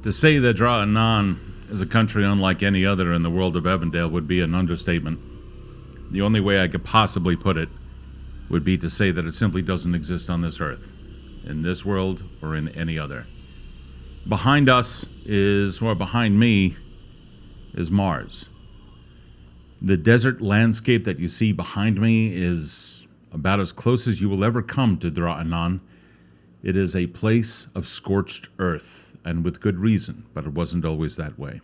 To say that Dra'anan is a country unlike any other in the world of Evindale would be an understatement. The only way I could possibly put it would be to say that it simply doesn't exist on this earth, in this world or in any other. Behind us is, or behind me, is Mars. The desert landscape that you see behind me is about as close as you will ever come to Dra'anan. It is a place of scorched earth, and with good reason, but it wasn't always that way.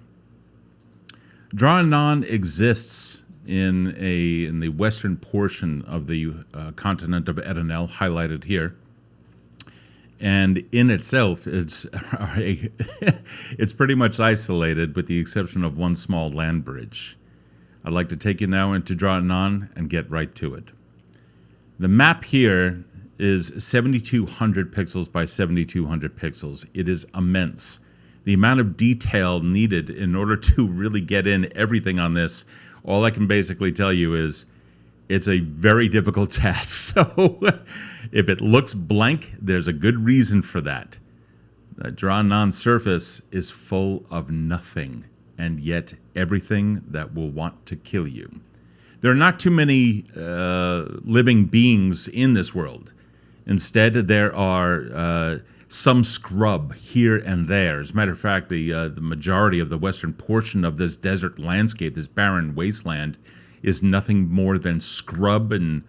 Dra'anan exists in the western portion of the continent of Evindale, highlighted here. And in itself, it's it's pretty much isolated, with the exception of one small land bridge. I'd like to take you now into Dra'anan and get right to it. The map here is 7,200 pixels by 7,200 pixels. It is immense. The amount of detail needed in order to really get in everything on this, all I can basically tell you is it's a very difficult task. So if it looks blank, there's a good reason for that. The Dra'anan's surface is full of nothing, and yet everything that will want to kill you. There are not too many living beings in this world. Instead, there are some scrub here and there. As a matter of fact, the majority of the western portion of this desert landscape, this barren wasteland, is nothing more than scrub, and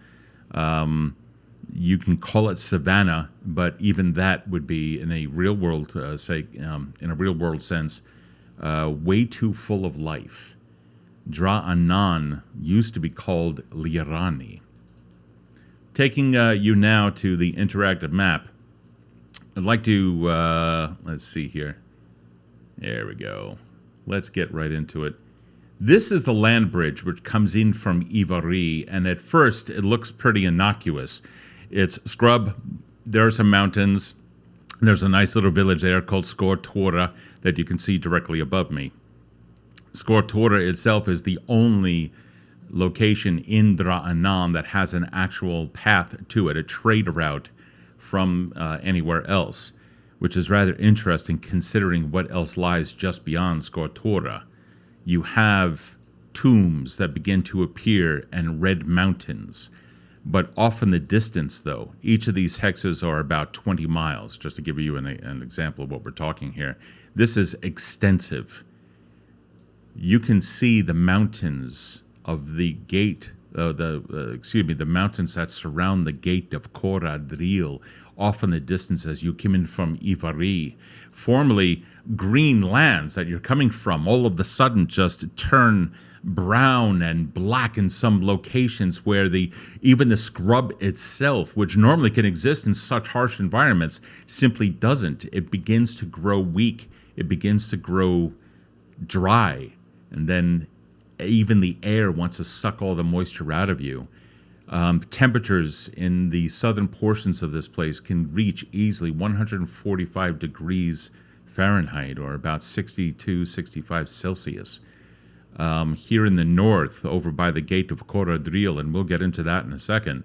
you can call it savanna, but even that would be, in a real world in a real world sense, way too full of life. Dra'anan used to be called Lirani. Taking you now to the interactive map, I'd like to, let's see here. There we go. Let's get right into it. This is the land bridge which comes in from Ivari, and at first it looks pretty innocuous. It's scrub, there are some mountains, there's a nice little village there called Scorched that you can see directly above me. Scorched itself is the only location in Dra'anan that has an actual path to it, a trade route from anywhere else, which is rather interesting considering what else lies just beyond Scorched. You have tombs that begin to appear and red mountains. But off in the distance, though, each of these hexes are about 20 miles, just to give you an example of what we're talking here. This is extensive. You can see the mountains of the gate, the mountains that surround the gate of Coradril off in the distance as you come in from Ivari. Formerly green lands that you're coming from all of a sudden just turn brown and black in some locations where even the scrub itself, which normally can exist in such harsh environments, simply doesn't. It begins to grow weak. It begins to grow dry. And then even the air wants to suck all the moisture out of you. Temperatures in the southern portions of this place can reach easily 145 degrees Fahrenheit, or about 62, 65 Celsius. Here in the north, over by the gate of Coradril, and we'll get into that in a second,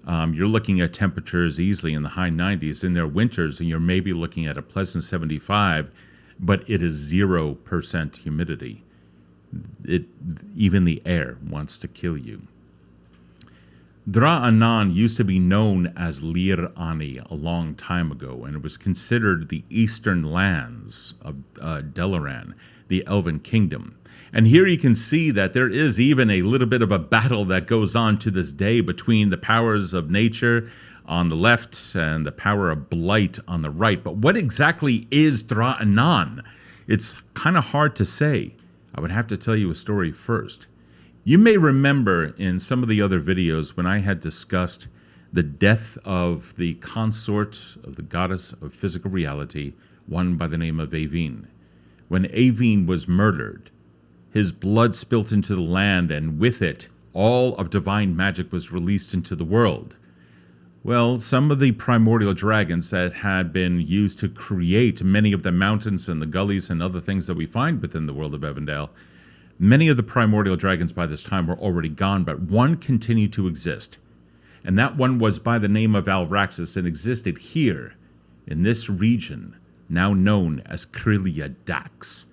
you're looking at temperatures easily in the high 90s. In their winters, and you're maybe looking at a pleasant 75, but it is 0% humidity. Even the air wants to kill you. Dra'anan used to be known as Lirani a long time ago, and it was considered the eastern lands of Dalaran, the Elven Kingdom. And here you can see that there is even a little bit of a battle that goes on to this day between the powers of nature on the left and the power of blight on the right. But what exactly is Dra'anan? It's kind of hard to say. I would have to tell you a story first. You may remember in some of the other videos when I had discussed the death of the consort of the goddess of physical reality, one by the name of Evindale. When Evindale was murdered, his blood spilt into the land, and with it, all of divine magic was released into the world. Well, some of the primordial dragons that had been used to create many of the mountains and the gullies and other things that we find within the world of Evindale, many of the primordial dragons by this time were already gone, but one continued to exist. And that one was by the name of Alraxis and existed here in this region now known as Krillia Dax.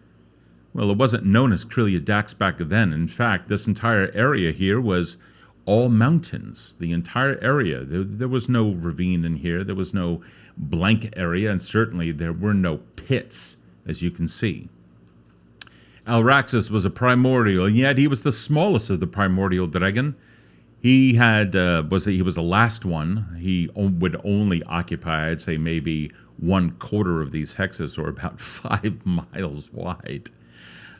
Well, it wasn't known as Krillia Dax back then. In fact, this entire area here was all mountains. The entire area. There was no ravine in here. There was no blank area, and certainly there were no pits, as you can see. Alraxis was a primordial, and yet he was the smallest of the primordial dragon. He was the last one. He would only occupy, I'd say, maybe 1/4 of these hexes, or about 5 miles wide.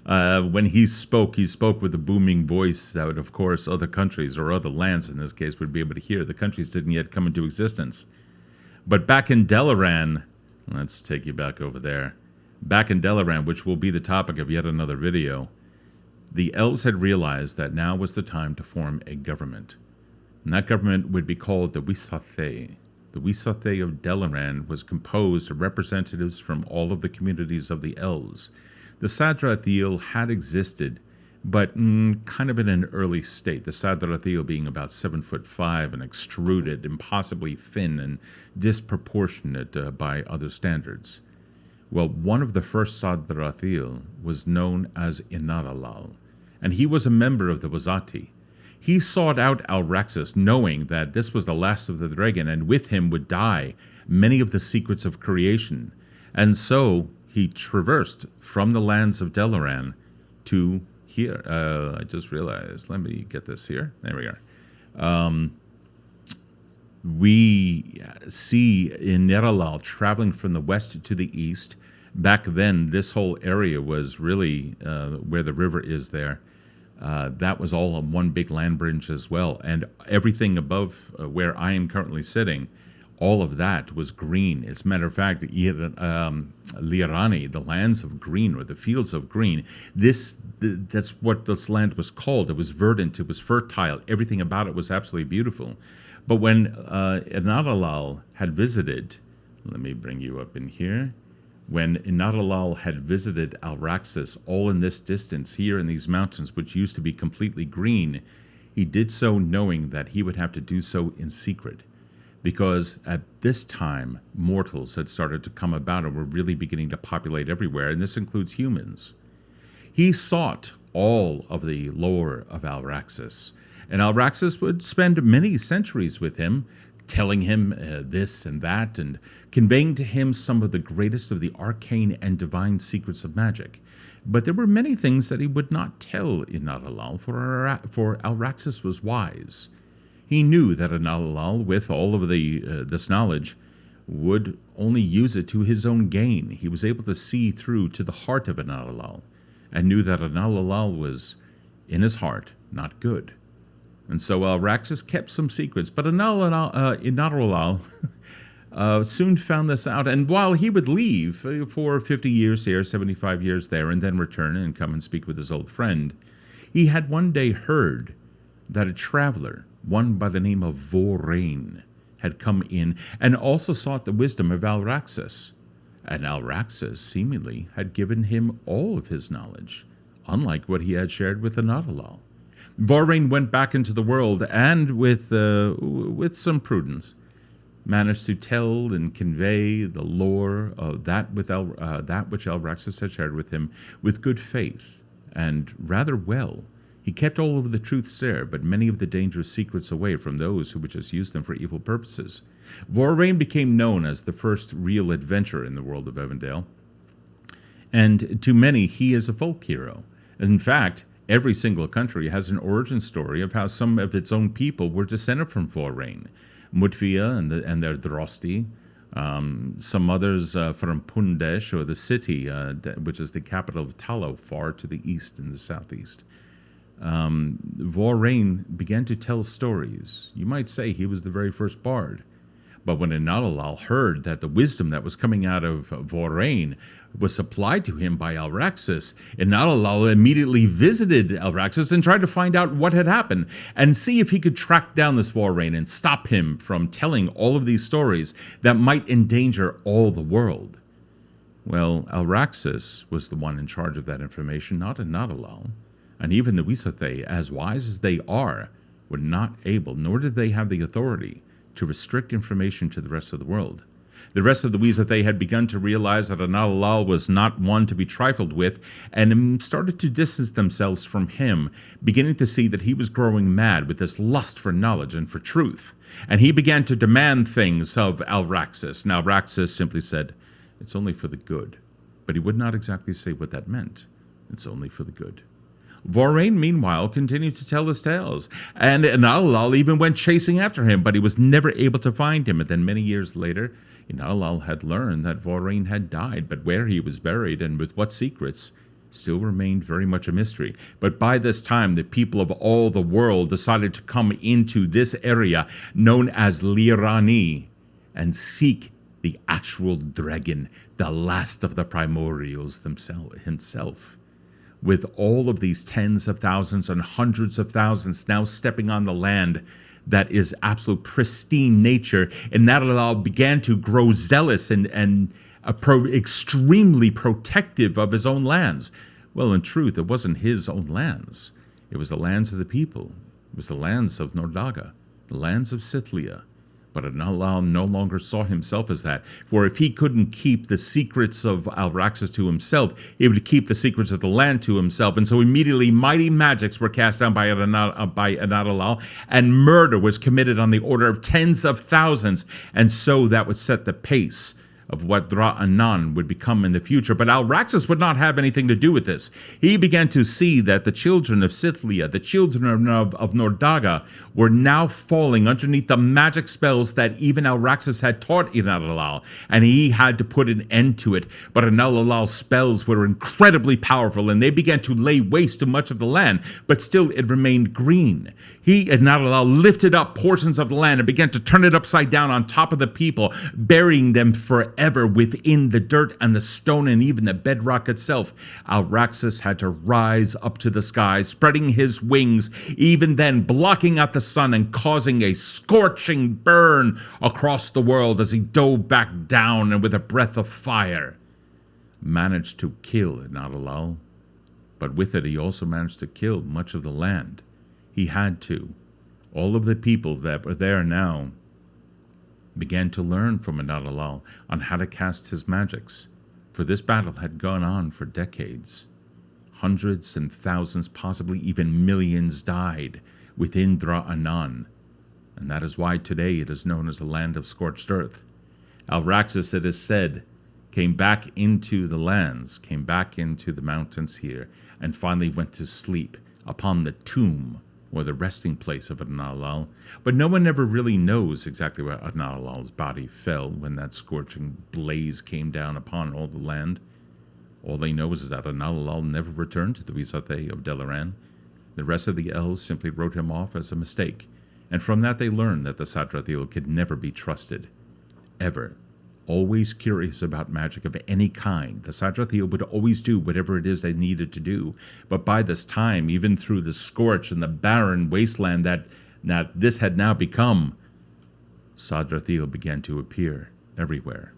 When he spoke with a booming voice that, of course, other countries, or other lands in this case, would be able to hear. The countries didn't yet come into existence. But back in Dra'anan, let's take you back over there. Back in Dra'anan, which will be the topic of yet another video, the elves had realized that now was the time to form a government. And that government would be called the Wisathe. The Wisathe of Dra'anan was composed of representatives from all of the communities of the elves. The Sadra'athil had existed, but kind of in an early state. The Sadra'athil being about 7'5" and extruded, impossibly thin and disproportionate by other standards. Well, one of the first Sadra'athil was known as Inaralal, and he was a member of the Wazati. He sought out Alraxis, knowing that this was the last of the dragon, and with him would die many of the secrets of creation. And so he traversed from the lands of Dra'anan to here. I just realized, let me get this here. There we are. We see Inaralal traveling from the west to the east. Back then, this whole area was really where the river is there. That was all on one big land bridge as well. And everything above where I am currently sitting, all of that was green. As a matter of fact, Liarani, the lands of green, or the fields of green, that's what this land was called. It was verdant, it was fertile. Everything about it was absolutely beautiful. But when Inaralal had visited, let me bring you up in here. When Inaralal had visited Alraxis, all in this distance here in these mountains, which used to be completely green, he did so knowing that he would have to do so in secret. Because at this time, mortals had started to come about and were really beginning to populate everywhere, and this includes humans. He sought all of the lore of Alraxis, and Alraxis would spend many centuries with him, telling him this and that, and conveying to him some of the greatest of the arcane and divine secrets of magic. But there were many things that he would not tell Inaralal, for Alraxis was wise. He knew that Inaralal, with all of this knowledge, would only use it to his own gain. He was able to see through to the heart of Inaralal, and knew that Inaralal was, in his heart, not good. And so Alraxis kept some secrets, but Inaralal soon found this out. And while he would leave for 50 years here, 75 years there, and then return and come and speak with his old friend, he had one day heard that a traveler, one by the name of Vorain, had come in and also sought the wisdom of Alraxis. And Alraxis seemingly had given him all of his knowledge, unlike what he had shared with Inaralal. Vorain went back into the world and, with some prudence, managed to tell and convey the lore of that which Alraxis had shared with him with good faith, and rather well. He kept all of the truths there, but many of the dangerous secrets away from those who would just use them for evil purposes. Vorain became known as the first real adventurer in the world of Evindale, and to many he is a folk hero. In fact, every single country has an origin story of how some of its own people were descended from Vorain. Mutvia and their Drosti, some others from Pundesh, or the city, which is the capital of Talo, far to the east and the southeast. Vorain began to tell stories. You might say he was the very first bard. But when Inaralal heard that the wisdom that was coming out of Vorain was supplied to him by Alraxis, Inaralal immediately visited Alraxis and tried to find out what had happened and see if he could track down this Vorain and stop him from telling all of these stories that might endanger all the world. Well, Alraxis was the one in charge of that information, not Inaralal. And even the Wisathe, as wise as they are, were not able, nor did they have the authority, to restrict information to the rest of the world. The rest of the Weezathay had begun to realize that Analalal was not one to be trifled with, and started to distance themselves from him, beginning to see that he was growing mad with this lust for knowledge and for truth. And he began to demand things of Alraxis. Now, Alraxis simply said, "It's only for the good." But he would not exactly say what that meant. It's only for the good. Vorain, meanwhile, continued to tell his tales, and Analalal even went chasing after him, but he was never able to find him. And then many years later, Analalal had learned that Vorain had died, but where he was buried and with what secrets still remained very much a mystery. But by this time, the people of all the world decided to come into this area known as Lirani and seek the actual dragon, the last of the primordials himself. With all of these tens of thousands and hundreds of thousands now stepping on the land that is absolute pristine nature, and Analalal began to grow zealous and extremely protective of his own lands. Well, in truth, it wasn't his own lands. It was the lands of the people. It was the lands of Nordaga, the lands of Scythia. But Analalal no longer saw himself as that. For if he couldn't keep the secrets of Alraxis to himself, he would keep the secrets of the land to himself. And so immediately mighty magics were cast down by Analalal, and murder was committed on the order of tens of thousands. And so that would set the pace of what Dra'anan would become in the future. But Alraxis would not have anything to do with this. He began to see that the children of Scythia, the children of Nordaga, were now falling underneath the magic spells that even Alraxis had taught Analalal, and he had to put an end to it. But Analalal's spells were incredibly powerful, and they began to lay waste to much of the land, but still it remained green. Analalal lifted up portions of the land and began to turn it upside down on top of the people, burying them forever within the dirt and the stone and even the bedrock itself. Alraxis had to rise up to the sky, spreading his wings, even then blocking out the sun and causing a scorching burn across the world as he dove back down and with a breath of fire managed to kill Analalal. But with it, he also managed to kill much of the land. He had to. All of the people that were there now began to learn from Analalal on how to cast his magics, for this battle had gone on for decades. Hundreds and thousands, possibly even millions, died within Dra'anan, and that is why today it is known as the land of scorched earth. Alraxis, it is said, came back into the lands, came back into the mountains here, and finally went to sleep upon the tomb or the resting place of Analalal. But no one ever really knows exactly where Analalal's body fell when that scorching blaze came down upon all the land. All they know is that Analalal never returned to the Weezathay of Dra'anan. The rest of the elves simply wrote him off as a mistake, and from that they learned that the Satrathil could never be trusted. Ever. Always curious about magic of any kind, the Satrathil would always do whatever it is they needed to do. But by this time, even through the Scorched and the barren wasteland that this had now become, Satrathil began to appear everywhere.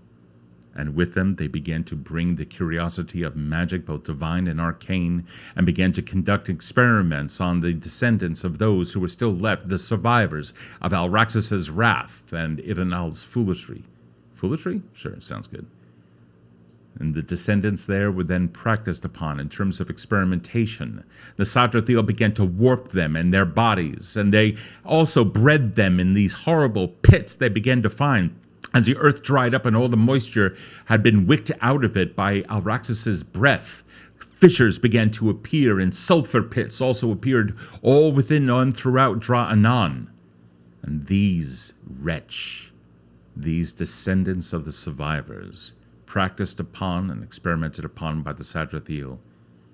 And with them, they began to bring the curiosity of magic, both divine and arcane, and began to conduct experiments on the descendants of those who were still left, the survivors of Alraxis' wrath and Idanal's foolishry. Foolishry? Sure, sounds good. And the descendants there were then practiced upon in terms of experimentation. The Satrathil began to warp them and their bodies, and they also bred them in these horrible pits they began to find. As the earth dried up and all the moisture had been wicked out of it by Alraxis' breath, fissures began to appear, and sulfur pits also appeared all within and throughout Dra'anan. And these descendants of the survivors, practiced upon and experimented upon by the Satrathil,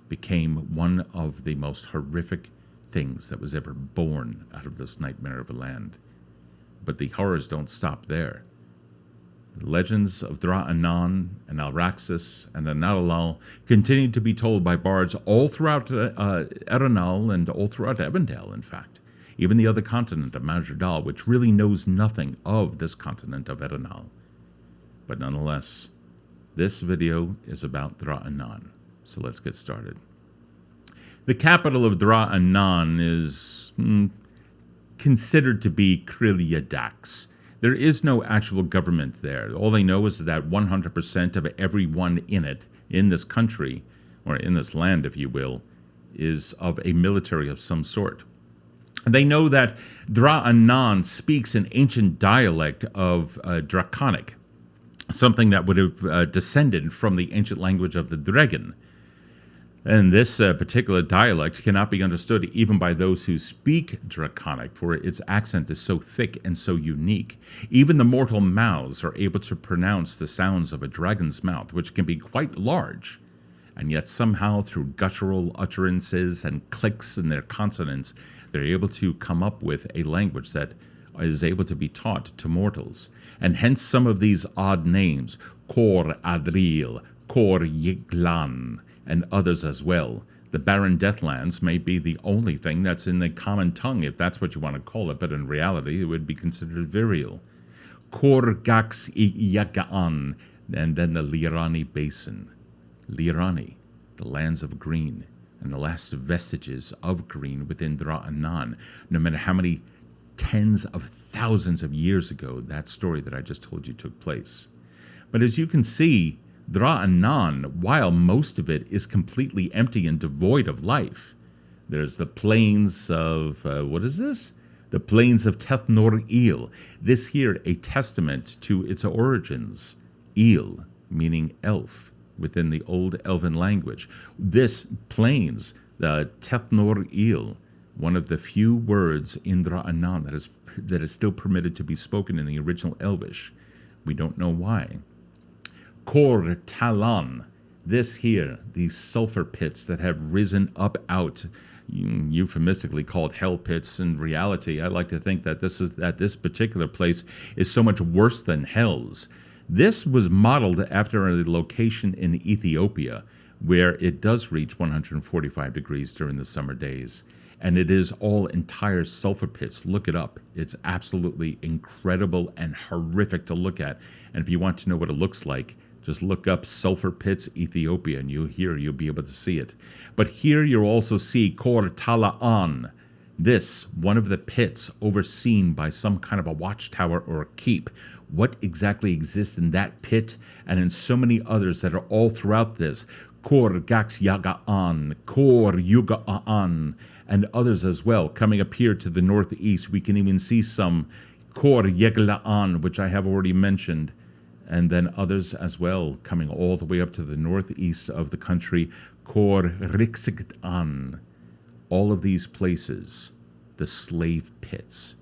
became one of the most horrific things that was ever born out of this nightmare of a land. But the horrors don't stop there. The legends of Dra'anan and Alraxis and Analalal continued to be told by bards all throughout Erenal and all throughout Evindale, in fact. Even the other continent of Majordal, which really knows nothing of this continent of Erenal. But nonetheless, this video is about Dra'anan, so let's get started. The capital of Dra'anan is considered to be Kriliadax. There is no actual government there. All they know is that 100% of everyone in this country, or in this land, if you will, is of a military of some sort. They know that Dra'anan speaks an ancient dialect of Draconic, something that would have descended from the ancient language of the dragon. And this particular dialect cannot be understood even by those who speak Draconic, for its accent is so thick and so unique. Even the mortal mouths are able to pronounce the sounds of a dragon's mouth, which can be quite large. And yet somehow, through guttural utterances and clicks in their consonants, they're able to come up with a language that is able to be taught to mortals. And hence some of these odd names, Cor Adril, Cor Yiglan, and others as well. The barren deathlands may be the only thing that's in the common tongue, if that's what you want to call it, but in reality it would be considered virial. Kor Gax Yagaan, and then the Lirani Basin. Lirani, the lands of green, and the last vestiges of green within Dra'anan, no matter how many tens of thousands of years ago that story that I just told you took place. But as you can see, Dra'anan, while most of it is completely empty and devoid of life, there's the plains of, what is this? The plains of Tethnor-Il. This here, a testament to its origins. Il, meaning elf, within the old elven language. This plains, the Tethnor-Il, one of the few words in Dra'anan that is still permitted to be spoken in the original Elvish. We don't know why. Kor Talan, this here, these sulfur pits that have risen up out, euphemistically called hell pits. In reality, I like to think that this particular place is so much worse than hell's. This was modeled after a location in Ethiopia where it does reach 145 degrees during the summer days. And it is all entire sulfur pits. Look it up. It's absolutely incredible and horrific to look at. And if you want to know what it looks like, just look up sulfur pits Ethiopia and you'll be able to see it. But here you'll also see Kor Talaan. This, one of the pits overseen by some kind of a watchtower or a keep. What exactly exists in that pit and in so many others that are all throughout this? Kor Gax Yagaan, Kor Yugaan, and others as well. Coming up here to the northeast, we can even see some Kor Yeglaan, which I have already mentioned, and then others as well, coming all the way up to the northeast of the country, Kor Rixigdan. All of these places, the slave pits.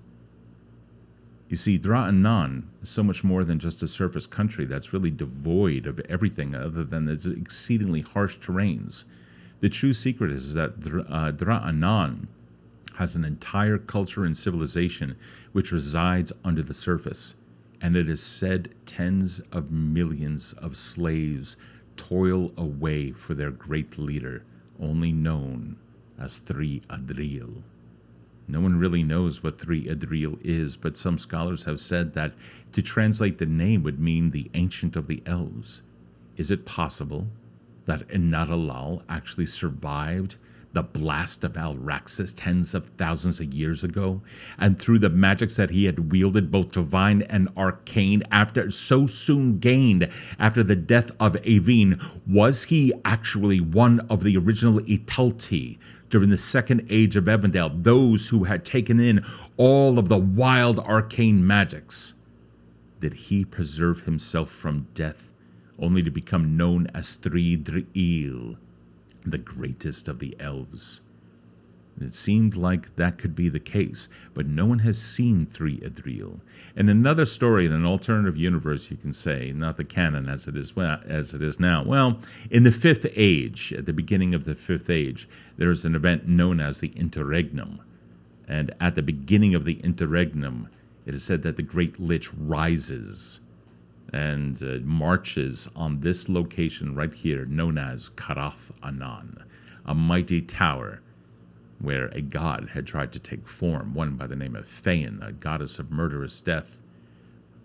You see, Dra'anan is so much more than just a surface country that's really devoid of everything other than its exceedingly harsh terrains. The true secret is that Dra'anan has an entire culture and civilization which resides under the surface. And it is said tens of millions of slaves toil away for their great leader, only known as 3 Adril. No one really knows what 3 Adril is, but some scholars have said that to translate the name would mean the Ancient of the Elves. Is it possible that Inadalal actually survived the blast of Alraxis tens of thousands of years ago, and through the magics that he had wielded, both divine and arcane, after so soon gained after the death of Evin, was he actually one of the original Italti during the second age of Evindale, those who had taken in all of the wild arcane magics? Did he preserve himself from death, only to become known as 3 Dra'il, the greatest of the elves? It seemed like that could be the case, but no one has seen 3 Adril. In another story, in an alternative universe, you can say, not the canon as it is now. Well, in the 5th Age, at the beginning of the 5th Age, there is an event known as the Interregnum. And at the beginning of the Interregnum, it is said that the Great Lich rises and marches on this location right here, known as Karath Anan, a mighty tower where a god had tried to take form, one by the name of Phaon, a goddess of murderous death,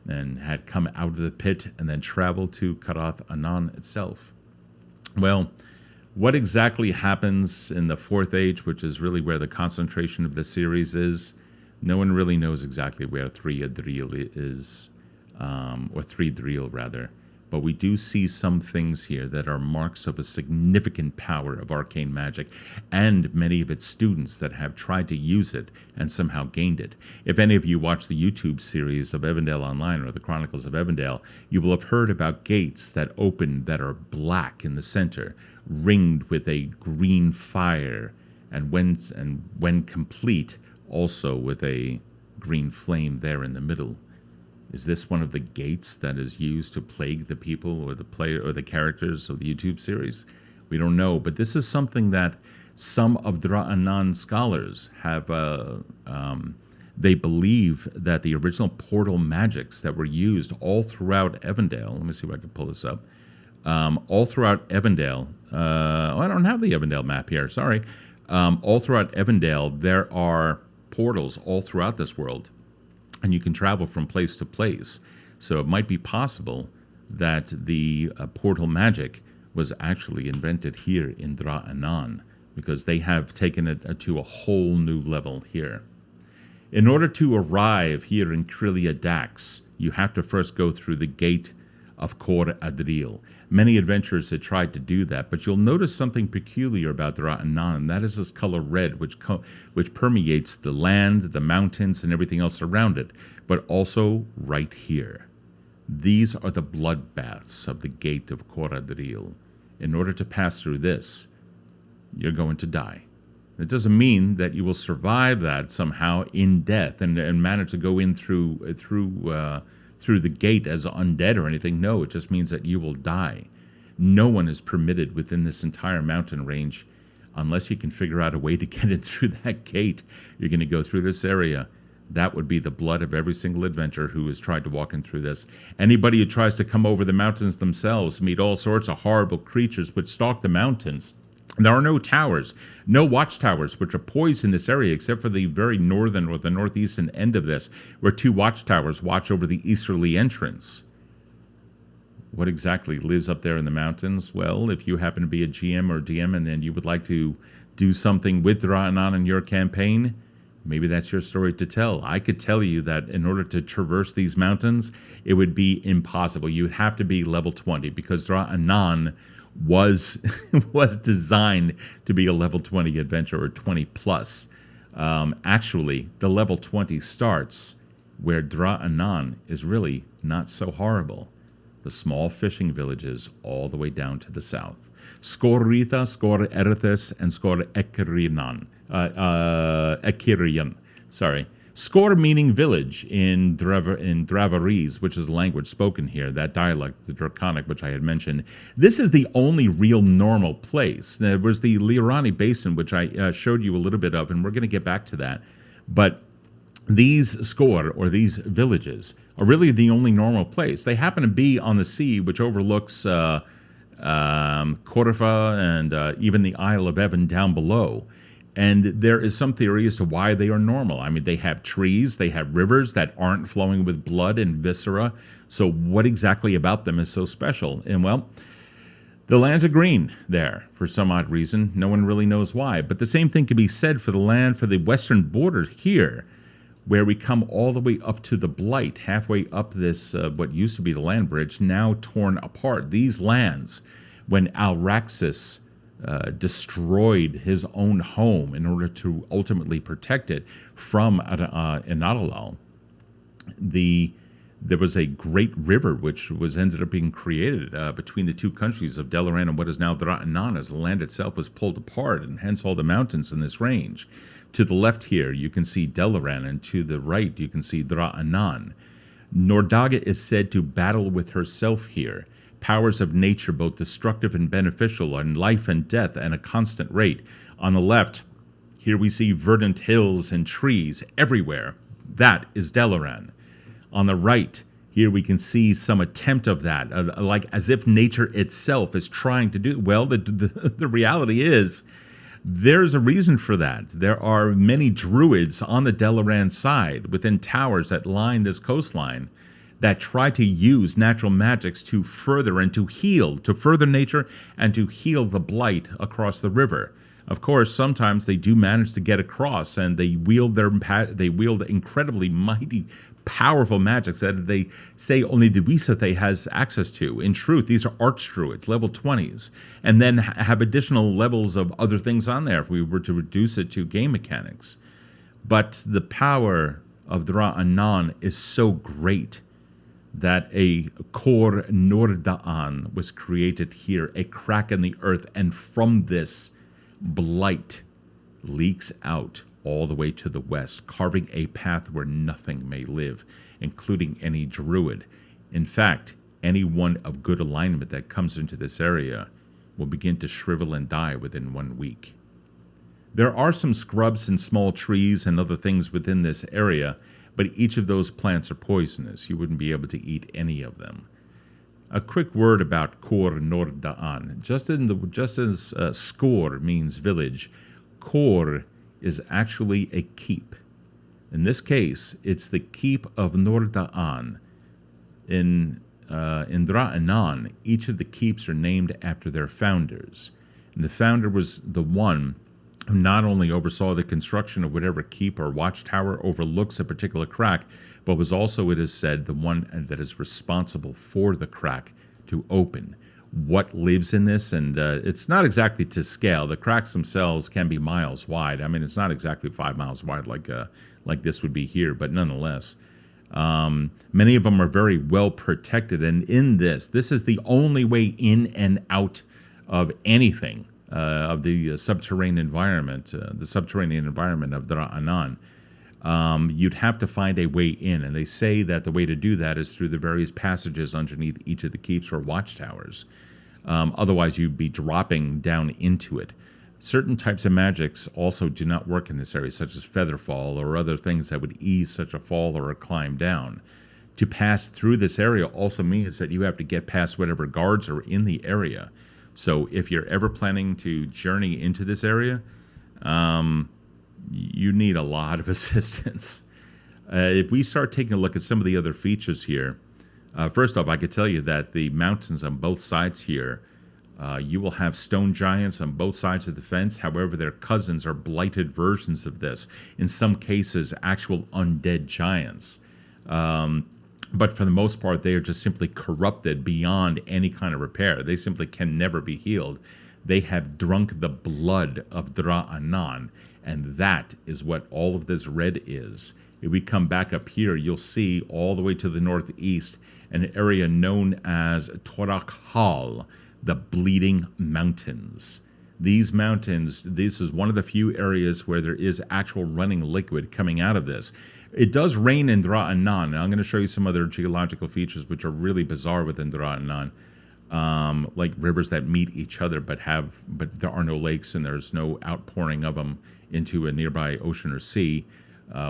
and had come out of the pit and then traveled to Karath Anan itself. Well, what exactly happens in the 4th Age, which is really where the concentration of the series is, No one really knows exactly where 3 Adril is, or 3 Dril rather. But we do see some things here that are marks of a significant power of arcane magic, and many of its students that have tried to use it and somehow gained it. If any of you watch the YouTube series of Evindale Online or the Chronicles of Evindale, you will have heard about gates that open that are black in the center, ringed with a green fire, and when complete, also with a green flame there in the middle. Is this one of the gates that is used to plague the people or the player or the characters of the YouTube series? We don't know, but this is something that some of Dra'anan scholars have. They believe that the original portal magics that were used all throughout Evindale. Let me see if I can pull this up. All throughout Evindale. I don't have the Evindale map here. Sorry. All throughout Evindale, there are portals all throughout this world. And you can travel from place to place. So it might be possible that the portal magic was actually invented here in Dra'anan, because they have taken it to a whole new level here. In order to arrive here in Krylia Dax, you have to first go through the gate of Kor Adril. Many adventurers had tried to do that, but you'll notice something peculiar about Dra'anan, and that is this color red, which permeates the land, the mountains, and everything else around it, but also right here. These are the bloodbaths of the gate of Kor Adril. In order to pass through this, you're going to die. It doesn't mean that you will survive that somehow in death and manage to go in through the gate as undead or anything. No, it just means that you will die. No one is permitted within this entire mountain range unless you can figure out a way to get in through that gate. You're going to go through this area. That would be the blood of every single adventurer who has tried to walk in through this. Anybody who tries to come over the mountains themselves meet all sorts of horrible creatures which stalk the mountains. There are no towers, no watchtowers, which are poised in this area, except for the very northern or the northeastern end of this, where 2 watchtowers watch over the easterly entrance. What exactly lives up there in the mountains? Well, if you happen to be a GM or DM and then you would like to do something with Dra'anan in your campaign, maybe that's your story to tell. I could tell you that in order to traverse these mountains, it would be impossible. You would have to be level 20, because Dra'anan was designed to be a level 20 adventure, or 20 plus. Actually, the level 20 starts where Dra'anan is really not so horrible. The small fishing villages all the way down to the south. Scorrita, Scorerithis, and Ekirian. Sorry. Skor meaning village in Dravarese, which is the language spoken here, that dialect, the Draconic, which I had mentioned. This is the only real normal place. There was the Liorani Basin, which I showed you a little bit of, and we're going to get back to that. But these Skor, or these villages, are really the only normal place. They happen to be on the sea, which overlooks Corfa and even the Isle of Evan down below. And there is some theory as to why they are normal. I mean, they have trees, they have rivers that aren't flowing with blood and viscera. So what exactly about them is so special? And well, the lands are green there for some odd reason. No one really knows why. But the same thing can be said for the land for the western border here, where we come all the way up to the Blight, halfway up this, what used to be the land bridge, now torn apart. These lands, when Alraxis destroyed his own home in order to ultimately protect it from Inadalal, there was a great river which ended up being created between the 2 countries of Dalaran and what is now Dra'anan, as the land itself was pulled apart, and hence all the mountains in this range. To the left here, you can see Dalaran, and to the right, you can see Dra'anan. Nordaga is said to battle with herself here. Powers of nature, both destructive and beneficial, and life and death at a constant rate. On the left, here we see verdant hills and trees everywhere. That is Dalaran. On the right, here we can see some attempt of that, like as if nature itself is trying to do. Well, the reality is, there's a reason for that. There are many druids on the Dalaran side, within towers that line this coastline, that try to use natural magics to further and to heal, to further nature and to heal the blight across the river. Of course, sometimes they do manage to get across, and they wield incredibly mighty, powerful magics that they say only the Wisathe has access to. In truth, these are archdruids, level 20s, and then have additional levels of other things on there if we were to reduce it to game mechanics. But the power of Dra'anan is so great that a Kor Norda'an was created here, a crack in the earth, and from this, blight leaks out all the way to the west, carving a path where nothing may live, including any druid. In fact, anyone of good alignment that comes into this area will begin to shrivel and die within 1 week. There are some scrubs and small trees and other things within this area, but each of those plants are poisonous. You wouldn't be able to eat any of them. A quick word about Kor Norda'an. Just as Skor means village, Kor is actually a keep. In this case, it's the keep of Norda'an. In Dra'anan, each of the keeps are named after their founders. And the founder was the one who not only oversaw the construction of whatever keep or watchtower overlooks a particular crack, but was also, it is said, the one that is responsible for the crack to open. What lives in this, and it's not exactly to scale. The cracks themselves can be miles wide. I mean, it's not exactly 5 miles wide like this would be here, but nonetheless. Many of them are very well protected, and in this is the only way in and out of anything of the subterranean environment, of Dra'anan. You'd have to find a way in, and they say that the way to do that is through the various passages underneath each of the keeps or watchtowers. Otherwise, you'd be dropping down into it. Certain types of magics also do not work in this area, such as featherfall or other things that would ease such a fall or a climb down. To pass through this area also means that you have to get past whatever guards are in the area. So if you're ever planning to journey into this area, you need a lot of assistance. If we start taking a look at some of the other features here, first off, I could tell you that the mountains on both sides here, you will have stone giants on both sides of the fence. However, their cousins are blighted versions of this. In some cases, actual undead giants. But for the most part, they are just simply corrupted beyond any kind of repair. They simply can never be healed. They have drunk the blood of Dra'anan, and that is what all of this red is. If we come back up here, you'll see all the way to the northeast an area known as Torak Hal, the Bleeding Mountains. These mountains, this is one of the few areas where there is actual running liquid coming out of this. It does rain in Dra'anan, and I'm going to show you some other geological features which are really bizarre within Dra'anan, like rivers that meet each other but there are no lakes and there's no outpouring of them into a nearby ocean or sea,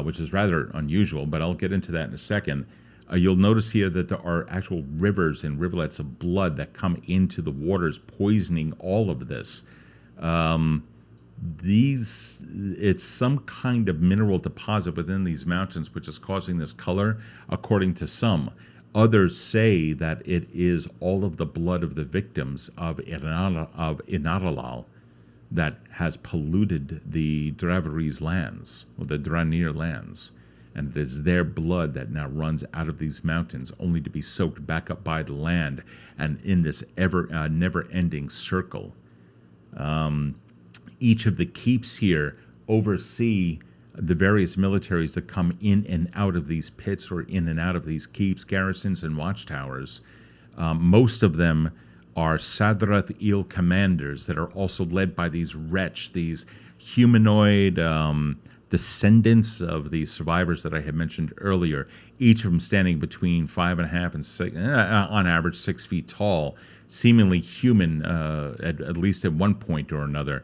which is rather unusual, but I'll get into that in a second. You'll notice here that there are actual rivers and rivulets of blood that come into the waters, poisoning all of this. It's some kind of mineral deposit within these mountains which is causing this color, according to some. Others say that it is all of the blood of the victims of Inaralal that has polluted the Dravarese lands, or the Dranir lands. And it is their blood that now runs out of these mountains, only to be soaked back up by the land, and in this never-ending circle. Each of the keeps here oversee the various militaries that come in and out of these pits or in and out of these keeps, garrisons, and watchtowers. Most of them are Sadrath Il commanders that are also led by these humanoid descendants of the survivors that I had mentioned earlier, each of them standing between 5.5 and 6, on average 6 feet tall, seemingly human, at least at one point or another.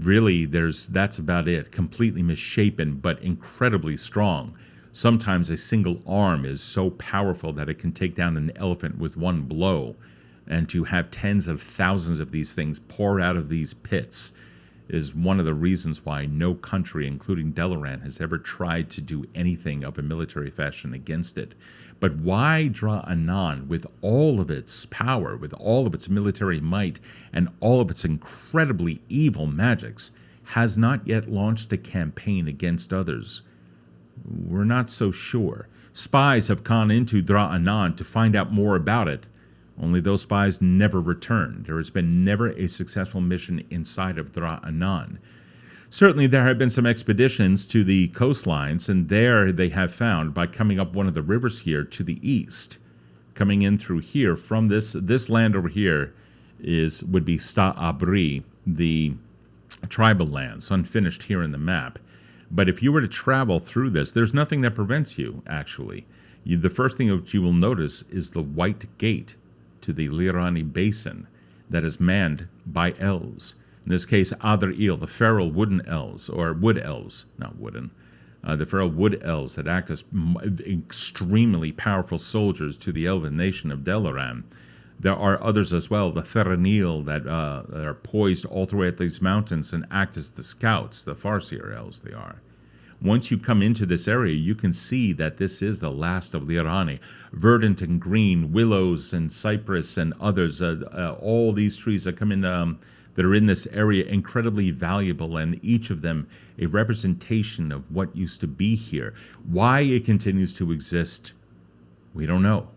Really, that's about it. Completely misshapen, but incredibly strong. Sometimes a single arm is so powerful that it can take down an elephant with one blow. And to have tens of thousands of these things pour out of these pits, is one of the reasons why no country, including Dalaran, has ever tried to do anything of a military fashion against it. But why Dra'anan, with all of its power, with all of its military might, and all of its incredibly evil magics, has not yet launched a campaign against others? We're not so sure. Spies have gone into Dra'anan to find out more about it. Only those spies never returned. There has been never a successful mission inside of Dra'anan. Certainly there have been some expeditions to the coastlines, and there they have found, by coming up one of the rivers here to the east, coming in through here, from this land over here would be Sta'abri, the tribal lands, unfinished here in the map. But if you were to travel through this, there's nothing that prevents you, actually. The first thing that you will notice is the white gate to the Lirani Basin that is manned by elves. In this case, Adar-Il, the feral wooden elves, or wood elves, not wooden, the feral wood elves that act as extremely powerful soldiers to the elven nation of Dalaran. There are others as well, the Theranil, that are poised all the way at these mountains and act as the scouts, the Farseer elves they are. Once you come into this area, you can see that this is the last of Lirani. Verdant and green, willows and cypress and others, all these trees that come in, that are in this area, incredibly valuable, and each of them a representation of what used to be here. Why it continues to exist, we don't know.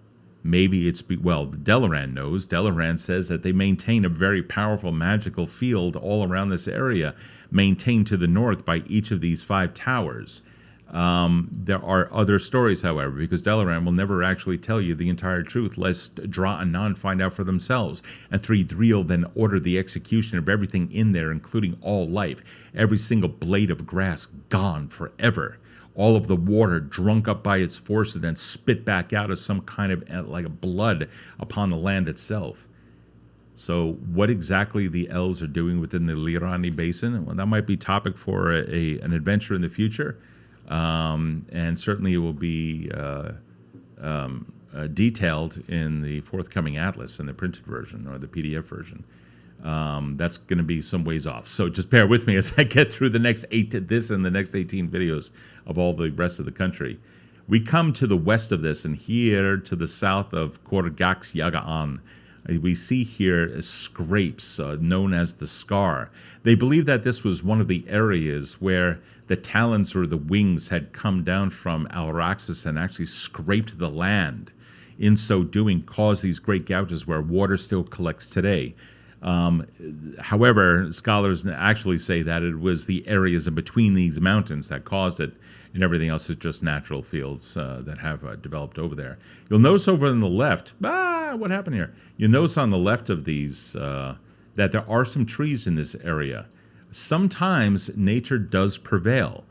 Maybe Dalaran knows. Dalaran says that they maintain a very powerful magical field all around this area, maintained to the north by each of these 5 towers. There are other stories, however, because Dalaran will never actually tell you the entire truth, lest Dra'anan find out for themselves. And Threedriel then order the execution of everything in there, including all life. Every single blade of grass gone forever. All of the water drunk up by its force and then spit back out as some kind of like a blood upon the land itself. So what exactly the elves are doing within the Lirani Basin, well, that might be topic for an adventure in the future. And certainly it will be detailed in the forthcoming atlas, in the printed version or the PDF version. That's going to be some ways off. So just bear with me as I get through the next 18 videos of all the rest of the country. We come to the west of this, and here to the south of Korgax Yaga'an, we see here scrapes known as the Scar. They believe that this was one of the areas where the talons or the wings had come down from Alraxis and actually scraped the land. In so doing, caused these great gouges where water still collects today. However, scholars actually say that it was the areas in between these mountains that caused it, and everything else is just natural fields that have developed over there. You'll notice over on the left, what happened here? You'll notice on the left of these that there are some trees in this area. Sometimes nature does prevail.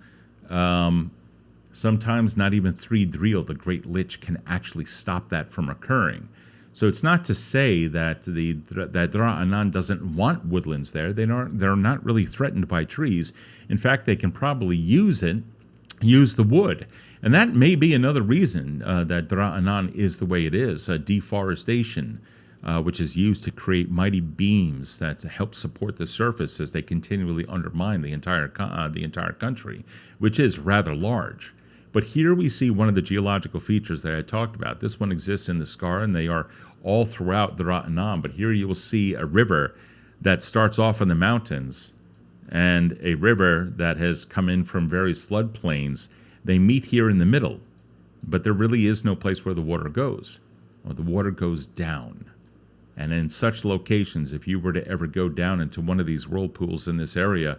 Sometimes not even Threedriel, the Great Lich, can actually stop that from occurring. So it's not to say that that Dra'anan doesn't want woodlands there. They're not really threatened by trees. In fact, they can probably use the wood. And that may be another reason that Dra'anan is the way it is. Deforestation, which is used to create mighty beams that help support the surface as they continually undermine the entire country, which is rather large. But here we see one of the geological features that I talked about. This one exists in the Scar, and they are all throughout Dra'anan. But here you will see a river that starts off in the mountains and a river that has come in from various floodplains. They meet here in the middle, but there really is no place where the water goes. Well, the water goes down. And in such locations, if you were to ever go down into one of these whirlpools in this area,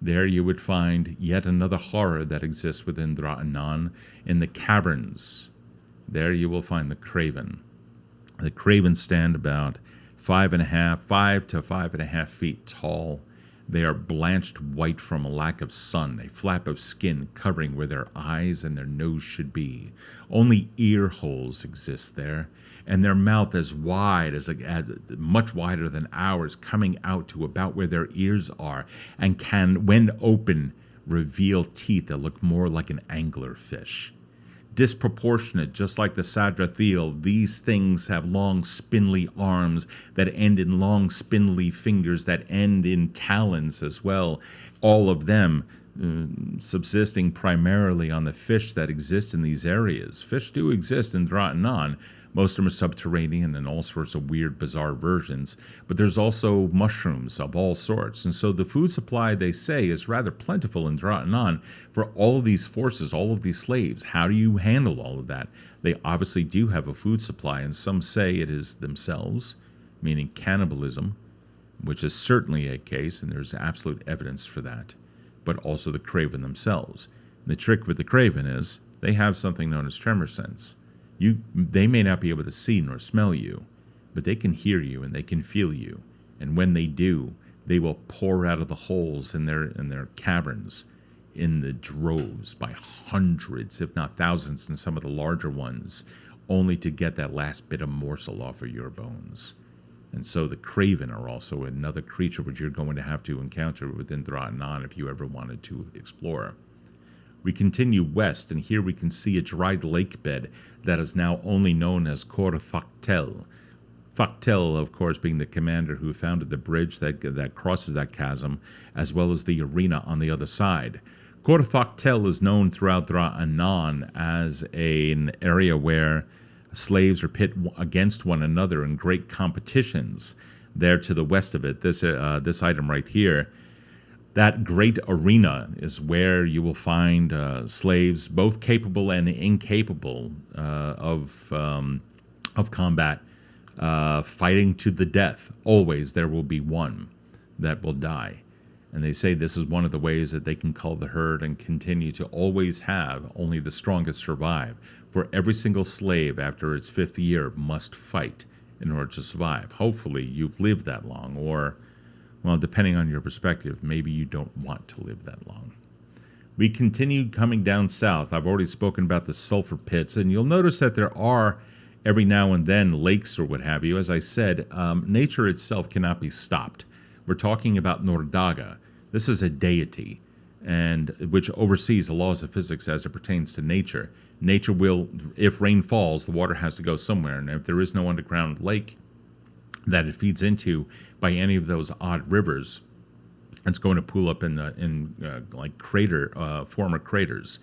there you would find yet another horror that exists within Dra'anan. In the caverns, there you will find the Craven. The Craven stand about 5 to 5.5 feet tall. They are blanched white from a lack of sun, a flap of skin covering where their eyes and their nose should be. Only ear holes exist there, and their mouth as wide as much wider than ours, coming out to about where their ears are, and can, when open, reveal teeth that look more like an anglerfish. disproportionate, just like the Sadrathiel. These things have long, spindly arms that end in long, spindly fingers that end in talons as well. All of them subsisting primarily on the fish that exist in these areas. Fish do exist in Dra'anan. Most of them are subterranean and all sorts of weird, bizarre versions. But there's also mushrooms of all sorts. And so the food supply, they say, is rather plentiful in Dra'anan for all of these forces, all of these slaves. How do you handle all of that? They obviously do have a food supply, and some say it is themselves, meaning cannibalism, which is certainly a case, and there's absolute evidence for that, but also the Craven themselves. And the trick with the Craven is they have something known as tremor sense. They may not be able to see nor smell you, but they can hear you and they can feel you. And when they do, they will pour out of the holes in their caverns in the droves by hundreds, if not thousands, in some of the larger ones, only to get that last bit of morsel off of your bones. And so the Craven are also another creature which you're going to have to encounter within Dra'anan if you ever wanted to explore. We continue west, and here we can see a dried lake bed that is now only known as Cor Factel. Factel, of course, being the commander who founded the bridge that crosses that chasm, as well as the arena on the other side. Cor Factel is known throughout Dra'anan as an area where slaves are pit against one another in great competitions. There to the west of it, this item right here, that great arena is where you will find slaves, both capable and incapable of combat, fighting to the death. Always there will be one that will die. And they say this is one of the ways that they can cull the herd and continue to always have only the strongest survive. For every single slave after its 5th year must fight in order to survive. Hopefully you've lived that long, or, well, depending on your perspective, maybe you don't want to live that long. We continue coming down south. I've already spoken about the sulfur pits, and you'll notice that there are every now and then lakes or what have you. As I said, nature itself cannot be stopped. We're talking about Nordaga. This is a deity, and which oversees the laws of physics as it pertains to nature. Nature will, if rain falls, the water has to go somewhere, and if there is no underground lake that it feeds into by any of those odd rivers, it's going to pool up in former craters.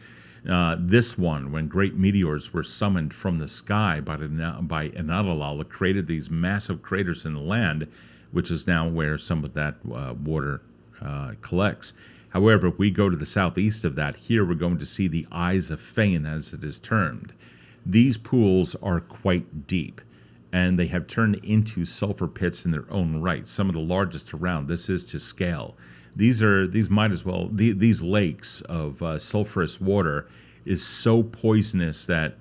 This one, when great meteors were summoned from the sky by Evindale, created these massive craters in the land, which is now where some of that water collects. However, if we go to the southeast of that, here we're going to see the Eyes of Fain, as it is termed. These pools are quite deep, and they have turned into sulfur pits in their own right, some of the largest around. This is to scale. These lakes of sulfurous water is so poisonous that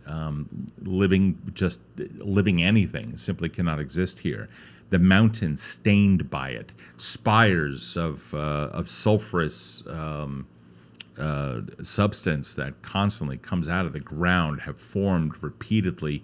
living anything simply cannot exist here. The mountains stained by it, spires of sulfurous substance that constantly comes out of the ground have formed repeatedly.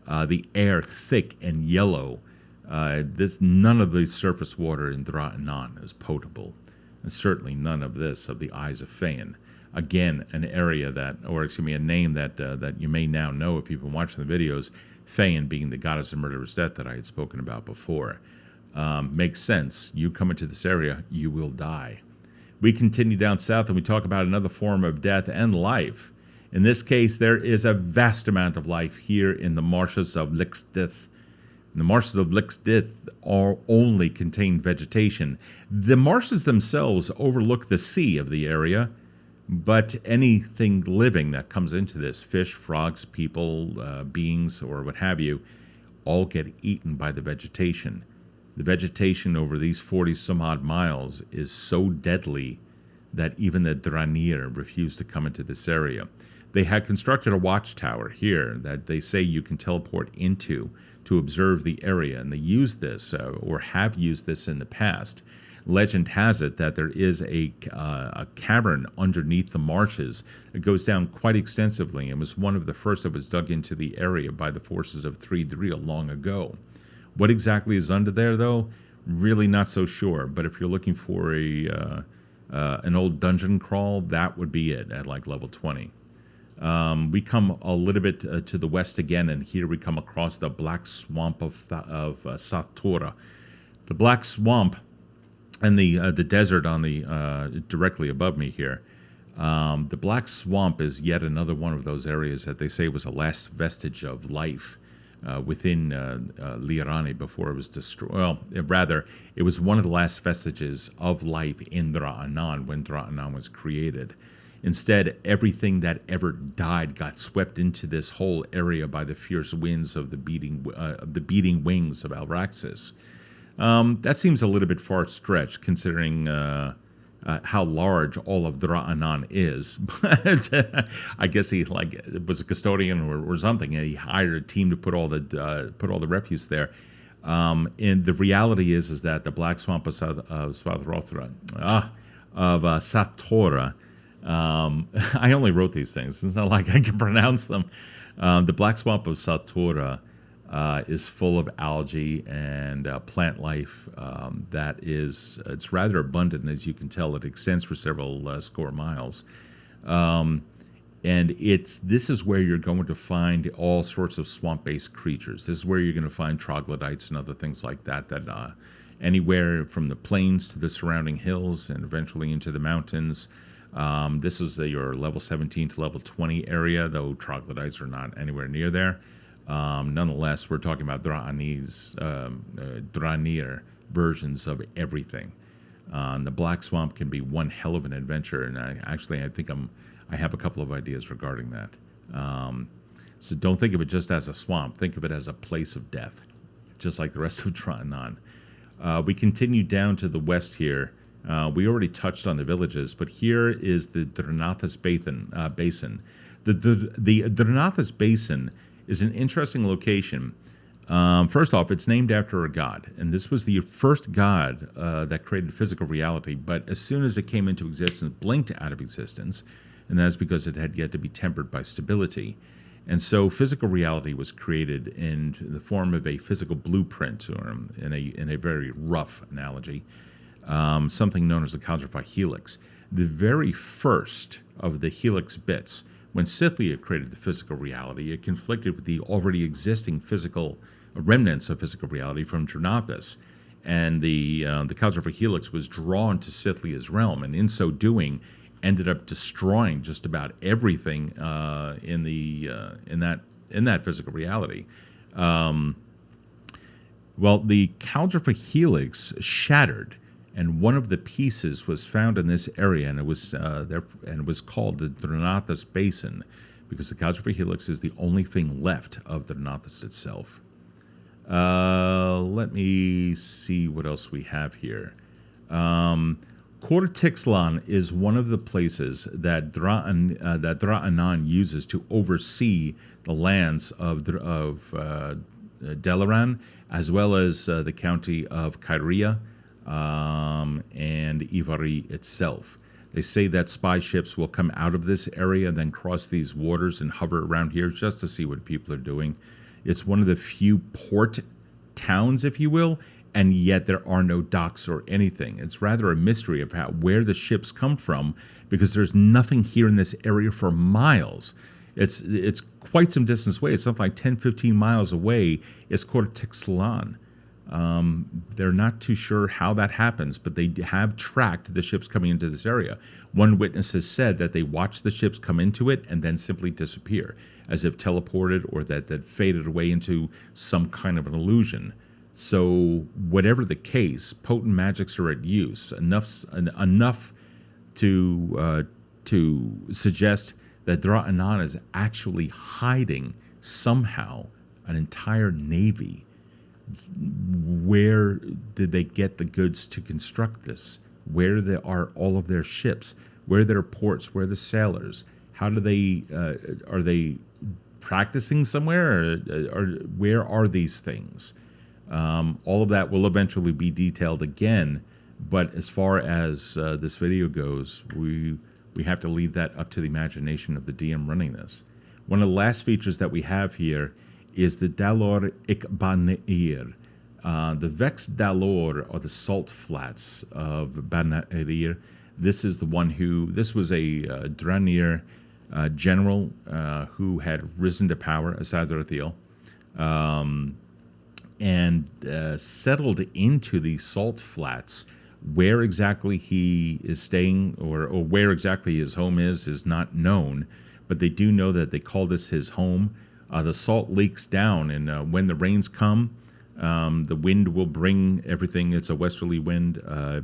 The air thick and yellow. None of the surface water in Dra'anan is potable, and certainly none of this of the Eyes of Fain. Again, an area a name that you may now know if you've been watching the videos. Fain being the goddess of murderous death that I had spoken about before. Makes sense. You come into this area, you will die. We continue down south and we talk about another form of death and life. In this case, there is a vast amount of life here in the marshes of Lixdith. The marshes of Lixdith only contain vegetation. The marshes themselves overlook the sea of the area, but anything living that comes into this, fish, frogs, people, beings, or what have you, all get eaten by the vegetation. The vegetation over these 40-some-odd miles is so deadly that even the Dra'anan refuse to come into this area. They had constructed a watchtower here that they say you can teleport into to observe the area, and they use this, or have used this in the past. Legend has it that there is a cavern underneath the marshes. It goes down quite extensively and was one of the first that was dug into the area by the forces of Threedreel long ago. What exactly is under there, though? Really not so sure. But if you're looking for an old dungeon crawl, that would be it at like level 20. We come a little bit to the west again, and here we come across the black swamp of Satora. The black swamp and the desert on the directly above me here. The black swamp is yet another one of those areas that they say was the last vestige of life within Liarani before it was destroyed. Well, rather, it was one of the last vestiges of life in Dra'anan when Dra'anan was created. Instead, everything that ever died got swept into this whole area by the fierce winds of the beating wings of Alraxis. That seems a little bit far-stretched, considering how large all of Dra'anan is. But I guess he was a custodian or something, and he hired a team to put all the refuse there. And the reality is that the Black Swamp of Satora. I only wrote these things. It's not like I can pronounce them. The Black Swamp of Satora is full of algae and plant life it's rather abundant, as you can tell. It extends for several score miles. And this is where you're going to find all sorts of swamp-based creatures. This is where you're going to find troglodytes and other things like that anywhere from the plains to the surrounding hills and eventually into the mountains. This is your level 17 to level 20 area, though troglodytes are not anywhere near there. Nonetheless, we're talking about Dra'anir versions of everything. The Black Swamp can be one hell of an adventure, and I think I have a couple of ideas regarding that. So don't think of it just as a swamp. Think of it as a place of death, just like the rest of Dra'anan. We continue down to the west here. We already touched on the villages, but here is the Dra'anathus Basin. The Dra'anathus Basin is an interesting location. First off, it's named after a god, and this was the first god that created physical reality, but as soon as it came into existence, blinked out of existence, and that's because it had yet to be tempered by stability. And so physical reality was created in the form of a physical blueprint, or in a very rough analogy, something known as the Calcifer helix. The very first of the helix bits, when Scythia created the physical reality, it conflicted with the already existing physical remnants of physical reality from Dra'anathus, and the Calcifer helix was drawn to Scythia's realm, and in so doing, ended up destroying just about everything in that physical reality. Well, the Calcifer helix shattered, and one of the pieces was found in this area, and it was called the Dra'anathus Basin, because the Calcifer helix is the only thing left of Dra'anathus itself. Let me see what else we have here. Cortixlan is one of the places that Dra'anan uses to oversee the lands of Delaran, as well as the county of Kyria, and Ivari itself. They say that spy ships will come out of this area and then cross these waters and hover around here just to see what people are doing. It's one of the few port towns, if you will, and yet there are no docks or anything. It's rather a mystery of where the ships come from, because there's nothing here in this area for miles. It's quite some distance away. It's something like 10, 15 miles away. It's Cortixlan. They're not too sure how that happens, but they have tracked the ships coming into this area. One witness has said that they watched the ships come into it and then simply disappear, as if teleported or that faded away into some kind of an illusion. So whatever the case, potent magics are at use, enough to suggest that Dra'anan is actually hiding somehow an entire navy. Where did they get the goods to construct this? Where are all of their ships? Where are their ports? Where are the sailors? How do they are they practicing somewhere, or where are these things? All of that will eventually be detailed again, but as far as this video goes, we have to leave that up to the imagination of the DM running this. One of the last features that we have here is the Dalor Ikbaneir. The Vex Dalor are the salt flats of Baneir. This is the one this was a Dra'anir general who had risen to power, Asadrathiel, and settled into the salt flats. Where exactly he is staying or where exactly his home is not known, but they do know that they call this his home. The salt leaks down, and when the rains come, the wind will bring everything. It's a westerly wind,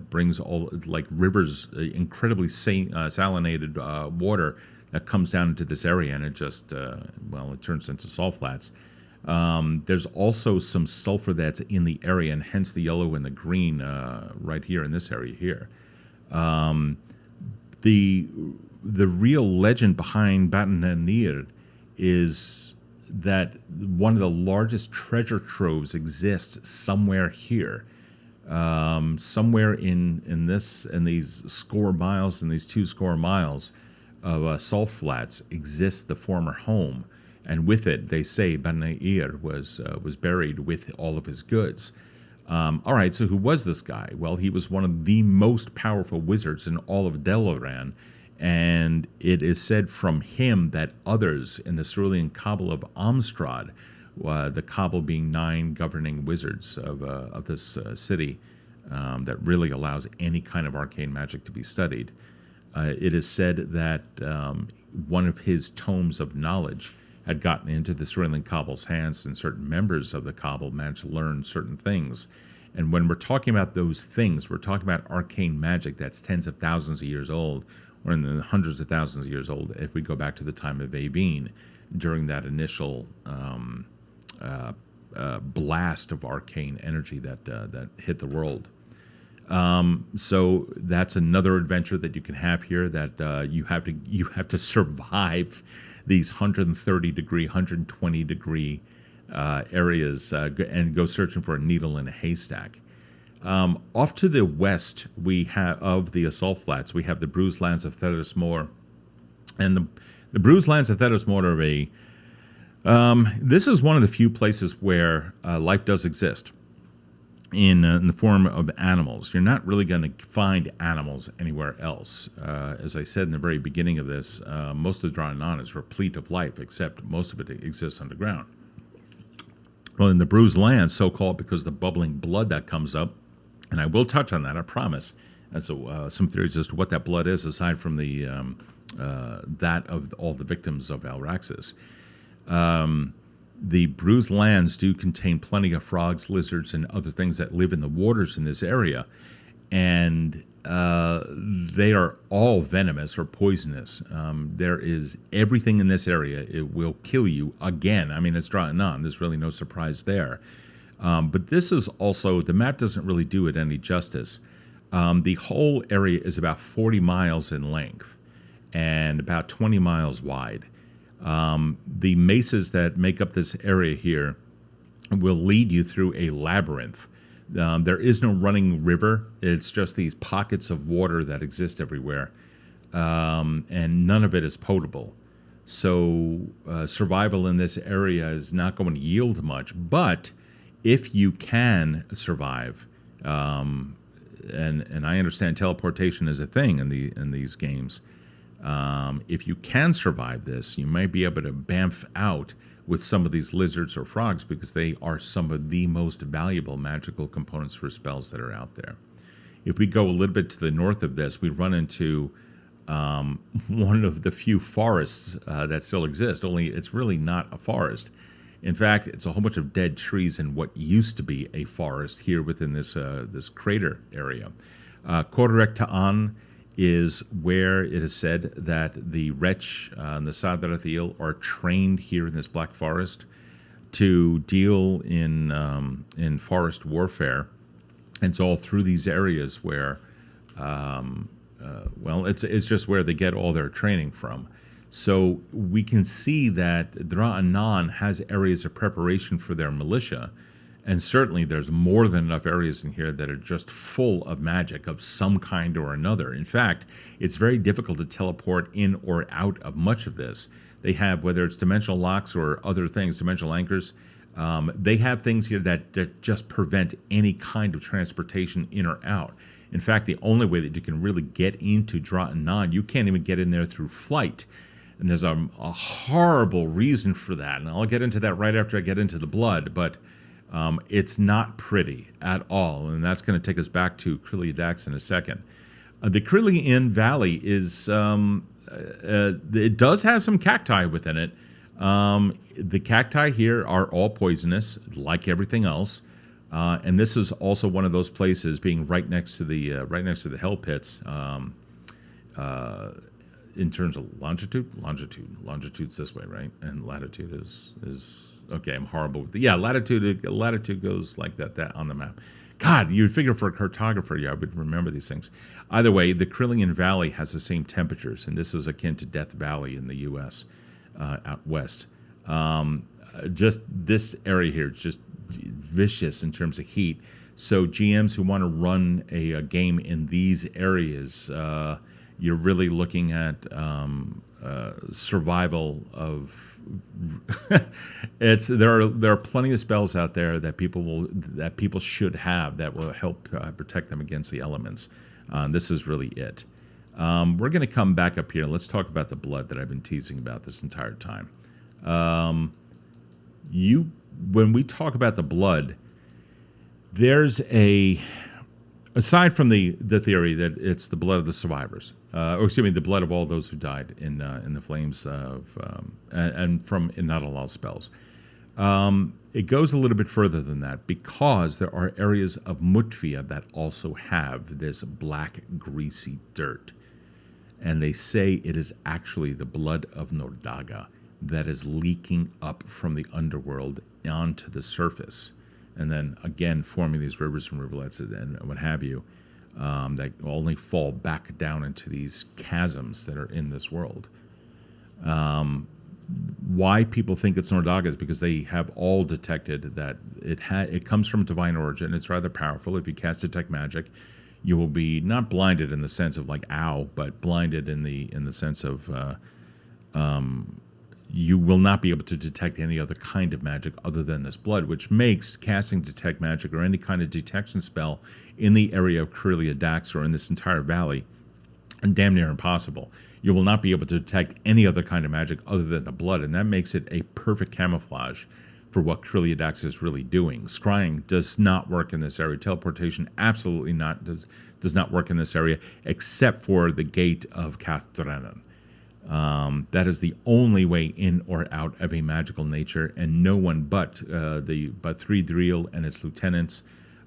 brings all like rivers, incredibly salinated water that comes down into this area, and it just, it turns into salt flats. There's also some sulfur that's in the area, and hence the yellow and the green right here in this area here. The real legend behind Batananir is that one of the largest treasure troves exists somewhere here. Somewhere in these score miles, in these 2 score miles of salt flats, exists the former home. And with it, they say Batananir was buried with all of his goods. All right, so who was this guy? Well, he was one of the most powerful wizards in all of Dalaran, and it is said from him that others in the Cerulean Cabal of Amstrad, the Cabal being 9 governing wizards of this city, that really allows any kind of arcane magic to be studied. It is said that one of his tomes of knowledge had gotten into the Cerulean Cabal's hands, and certain members of the Cabal managed to learn certain things. And when we're talking about those things, we're talking about arcane magic that's tens of thousands of years old, or in the hundreds of thousands of years old, if we go back to the time of Evindale, during that initial blast of arcane energy that hit the world. So that's another adventure that you can have here. That you have to survive these 130 degree, 120 degree areas and go searching for a needle in a haystack. Off to the west, we have of the Assault Flats, we have the Bruised Lands of Thedas Mor, and the Bruised Lands of Thedas Mor are this is one of the few places where life does exist in the form of animals. You're not really going to find animals anywhere else. As I said in the very beginning of this, most of Dra'anan is replete of life, except most of it exists underground. Well, in the Bruised Lands, so-called because the bubbling blood that comes up, and I will touch on that, I promise. And so some theories as to what that blood is, aside from the that of all the victims of Alraxis. The Bruised Lands do contain plenty of frogs, lizards, and other things that live in the waters in this area. And they are all venomous or poisonous. There is everything in this area. It will kill you again. I mean, it's Dra'anan. There's really no surprise there. But this is also, the map doesn't really do it any justice. The whole area is about 40 miles in length and about 20 miles wide. The mesas that make up this area here will lead you through a labyrinth. There is no running river. It's just these pockets of water that exist everywhere, and none of it is potable. So survival in this area is not going to yield much. But if you can survive, and I understand teleportation is a thing in these games. If you can survive this, you might be able to bamf out with some of these lizards or frogs, because they are some of the most valuable magical components for spells that are out there. If we go a little bit to the north of this, we run into one of the few forests that still exist, only it's really not a forest. In fact, it's a whole bunch of dead trees in what used to be a forest here within this crater area. Korrek Ta'an is where it is said that the Wretch and the Sadrathiel are trained here in this Black Forest to deal in forest warfare. And it's all through these areas where, it's just where they get all their training from. So we can see that Dra'anan has areas of preparation for their militia. And certainly there's more than enough areas in here that are just full of magic of some kind or another. In fact, it's very difficult to teleport in or out of much of this. They have, whether it's dimensional locks or other things, dimensional anchors, they have things here that just prevent any kind of transportation in or out. In fact, the only way that you can really get into Dra'anan, you can't even get in there through flight. And there's a horrible reason for that. And I'll get into that right after I get into the blood. But it's not pretty at all. And that's going to take us back to Crillia Dax in a second. The Crillian Valley is, it does have some cacti within it. The cacti here are all poisonous, like everything else. And this is also one of those places, being right next to the hell pits. In terms of longitude's this way, right? And latitude is okay. I'm horrible with latitude goes like that on the map. God, you'd figure for a cartographer, I would remember these things. Either way, the Crillian Valley has the same temperatures, and this is akin to Death Valley in the U.S. Out west. Just this area here is just vicious in terms of heat. So GMs who want to run a game in these areas, you're really looking at survival of. There are plenty of spells out there that people should have that will help protect them against the elements. This is really it. We're going to come back up here and let's talk about the blood that I've been teasing about this entire time. When we talk about the blood, there's aside from the theory that it's the blood of the survivors, the blood of all those who died in the flames of and from Inadalal spells. It goes a little bit further than that because there are areas of Mutvia that also have this black, greasy dirt. And they say it is actually the blood of Nordaga that is leaking up from the underworld onto the surface. And then, again, forming these rivers and rivulets and what have you, that only fall back down into these chasms that are in this world. Why people think it's Nordaga is because they have all detected that it comes from divine origin. It's rather powerful. If you cast Detect Magic, you will be not blinded in the sense of like ow, but blinded in the sense of you will not be able to detect any other kind of magic other than this blood, which makes casting Detect Magic or any kind of detection spell in the area of Crillia Dax or in this entire valley damn near impossible. You will not be able to detect any other kind of magic other than the blood, and that makes it a perfect camouflage for what Crillia Dax is really doing. Scrying does not work in this area. Teleportation absolutely does not work in this area, except for the gate of Dra'anan. That is the only way in or out of a magical nature, and no one but Three Driel and its lieutenants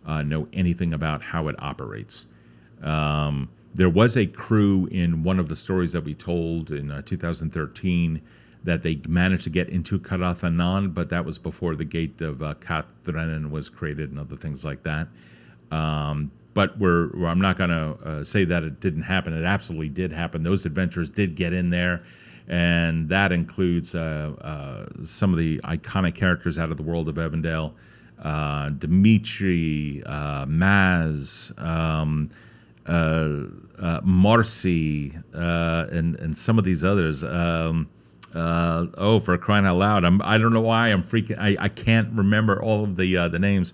know anything about how it operates. There was a crew in one of the stories that we told in 2013 that they managed to get into Karathanan, but that was before the gate of Dra'anan was created and other things like that. But I'm not going to say that it didn't happen. It absolutely did happen. Those adventurers did get in there, and that includes some of the iconic characters out of the world of Evindale, Dimitri, Maz, Marcy, and some of these others. For crying out loud! I don't know why I'm freaking. I can't remember all of the names.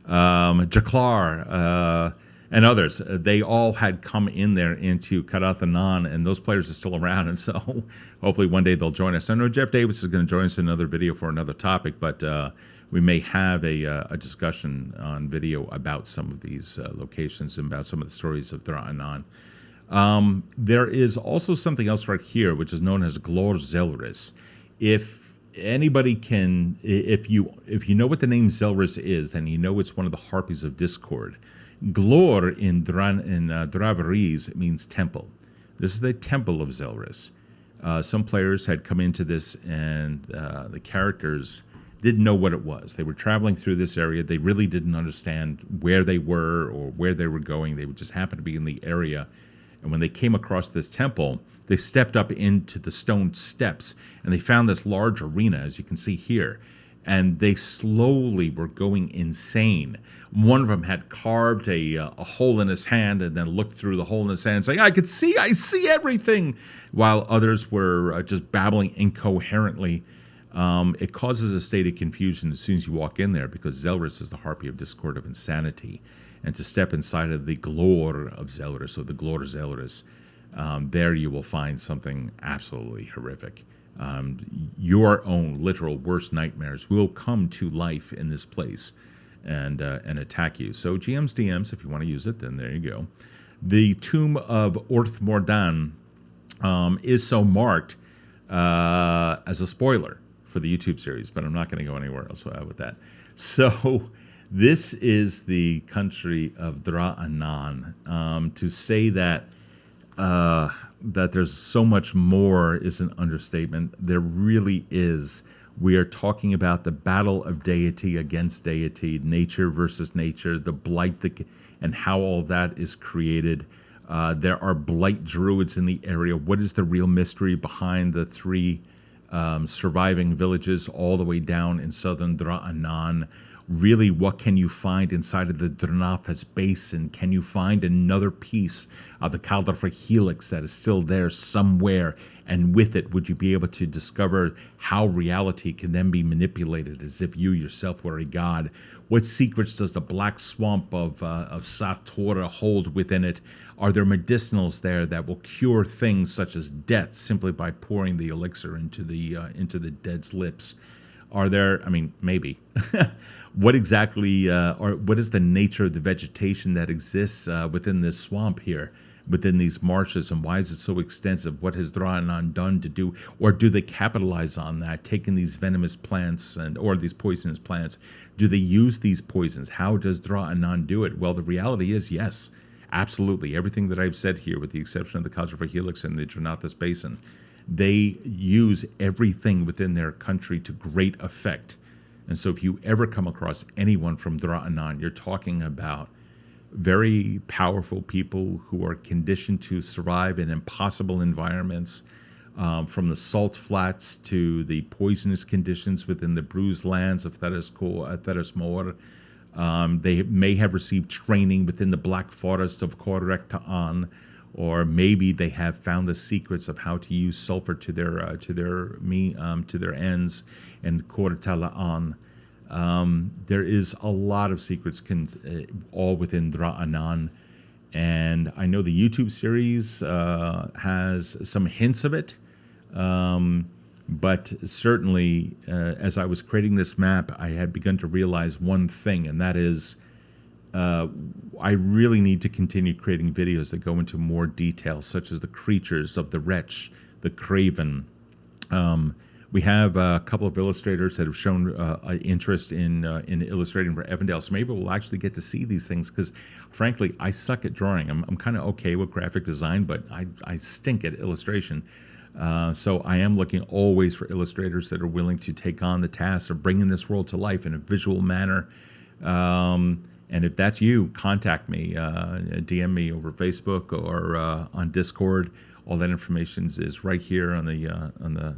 Jaklar, and others. They all had come in there into Karathanan, and those players are still around, and so hopefully one day they'll join us. I know Jeff Davis is going to join us in another video for another topic, but we may have a discussion on video about some of these locations and about some of the stories of Dra'anan. There is also something else right here, which is known as Glor Zelris. If anybody can, if you know what the name Zelris is, then you know it's one of the harpies of discord. Glor in Dravarese means temple. This is the temple of Zelris. Some players had come into this, and the characters didn't know what it was. They were traveling through this area. They really didn't understand where they were or where they were going. They would just happen to be in the area. And when they came across this temple, they stepped up into the stone steps, and they found this large arena, as you can see here. And they slowly were going insane. One of them had carved a hole in his hand and then looked through the hole in his hand saying, I see everything, while others were just babbling incoherently. It causes a state of confusion as soon as you walk in there, because Zelris is the harpy of discord, of insanity. And to step inside of the Glor of Zelris, or the Glor Zelris, there you will find something absolutely horrific. Your own literal worst nightmares will come to life in this place and attack you. So GM's DMs, if you want to use it, then there you go. The Tomb of Orthmordan is so marked as a spoiler for the YouTube series, but I'm not going to go anywhere else with that. So this is the country of Dra'anan. To say that there's so much more is an understatement. There really is. We are talking about the battle of deity against deity, nature versus nature, the blight and how all that is created. There are blight druids in the area. What is the real mystery behind the three surviving villages all the way down in southern Dra'anan? Really, what can you find inside of the Dr'nafas Basin? Can you find another piece of the Calderfa Helix that is still there somewhere? And with it, would you be able to discover how reality can then be manipulated as if you yourself were a god? What secrets does the black swamp of Satora hold within it? Are there medicinals there that will cure things such as death simply by pouring the elixir into the dead's lips? Are there, I mean, maybe. What exactly, or what is the nature of the vegetation that exists within this swamp here, within these marshes, and why is it so extensive? What has Dra'anan done to do, or do they capitalize on that, taking these venomous plants or these poisonous plants? Do they use these poisons? How does Dra'anan do it? Well, the reality is, yes, absolutely. Everything that I've said here, with the exception of the Calderfa Helix and the Dr'nafas Basin, they use everything within their country to great effect. And so if you ever come across anyone from Dra'anan, you're talking about very powerful people who are conditioned to survive in impossible environments, from the salt flats to the poisonous conditions within the bruised lands of Thedas Mor. They may have received training within the Black Forest of Correc Ta'an, or maybe they have found the secrets of how to use sulfur to their ends and Kortala'an. There is a lot of secrets all within Dra'anan, and I know the YouTube series has some hints of it, but certainly as I was creating this map, I had begun to realize one thing, and that is I really need to continue creating videos that go into more detail, such as the creatures of the Wretch, the Craven. We have a couple of illustrators that have shown interest in illustrating for Evindale, so maybe we'll actually get to see these things, because frankly, I suck at drawing. I'm kind of okay with graphic design, but I stink at illustration. So I am looking always for illustrators that are willing to take on the task of bringing this world to life in a visual manner. And if that's you, contact me, DM me over Facebook or on Discord. All that information is right here on the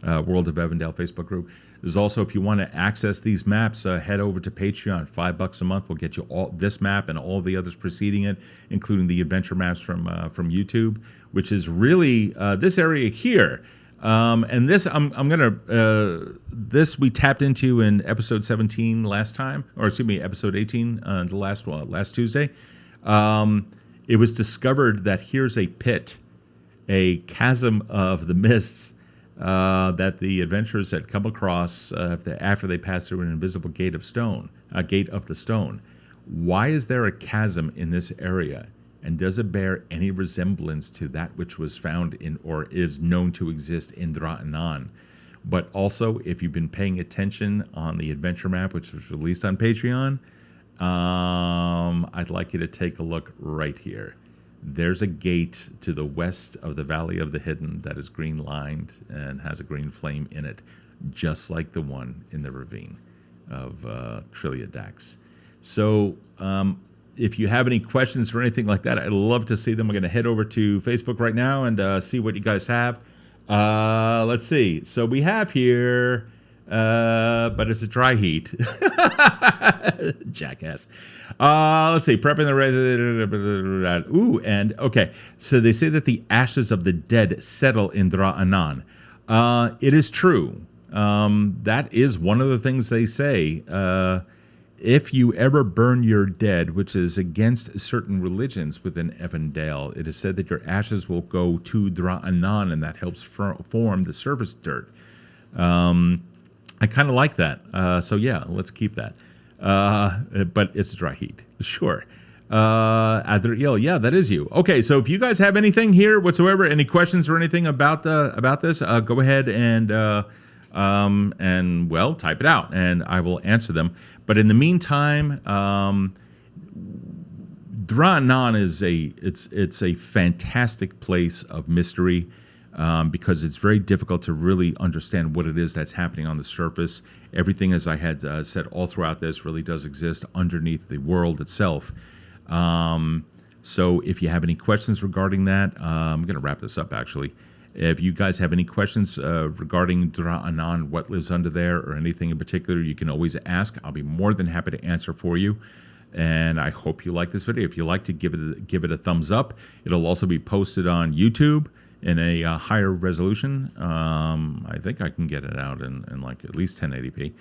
World of Evindale Facebook group. There's also, if you want to access these maps, head over to Patreon. $5 a month will get you all this map and all the others preceding it, including the adventure maps from YouTube, which is really this area here. And this this we tapped into in episode 17 last time, or excuse me, episode 18, the last Tuesday. It was discovered that here's a pit, a chasm of the mists that the adventurers had come across after they passed through an invisible gate of stone, a gate of the stone. Why is there a chasm in this area? And does it bear any resemblance to that which was found in, or is known to exist in, Dra'anan? But also, if you've been paying attention on the adventure map, which was released on Patreon, I'd like you to take a look right here. There's a gate to the west of the Valley of the Hidden that is green lined and has a green flame in it, just like the one in the ravine of Trillia Dax. So, if you have any questions or anything like that, I'd love to see them. We're going to head over to Facebook right now and see what you guys have. Let's see. So we have here, but it's a dry heat. Jackass. Let's see. Prepping the... Ooh, and okay. So they say that the ashes of the dead settle in Dra'anan. It is true. That is one of the things they say. If you ever burn your dead, which is against certain religions within Evindale, it is said that your ashes will go to Dra'anan, and that helps form the surface dirt. I kind of like that. So yeah, let's keep that. But it's dry heat. Sure. Adriel, yeah, that is you. Okay, so if you guys have anything here whatsoever, any questions or anything about this, go ahead and well, type it out, and I will answer them. But in the meantime, Dra'anan is it's a fantastic place of mystery. Because it's very difficult to really understand what it is that's happening on the surface. Everything, as I had said all throughout this, really does exist underneath the world itself. So if you have any questions regarding that, I'm going to wrap this up, actually. If you guys have any questions regarding Dra'anan, what lives under there, or anything in particular, you can always ask. I'll be more than happy to answer for you. And I hope you like this video. If you like to give it a thumbs up. It'll also be posted on YouTube in a higher resolution. I think I can get it out in like at least 1080p.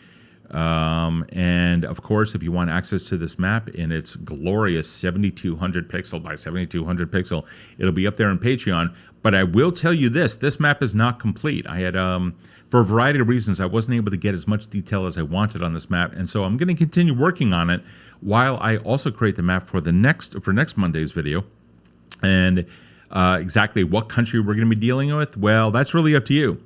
And of course, if you want access to this map in its glorious 7200 pixel by 7200 pixel, it'll be up there on Patreon. But I will tell you this map is not complete. I had, for a variety of reasons, I wasn't able to get as much detail as I wanted on this map. And so I'm going to continue working on it while I also create the map for next Monday's video. And exactly what country we're going to be dealing with, well, that's really up to you.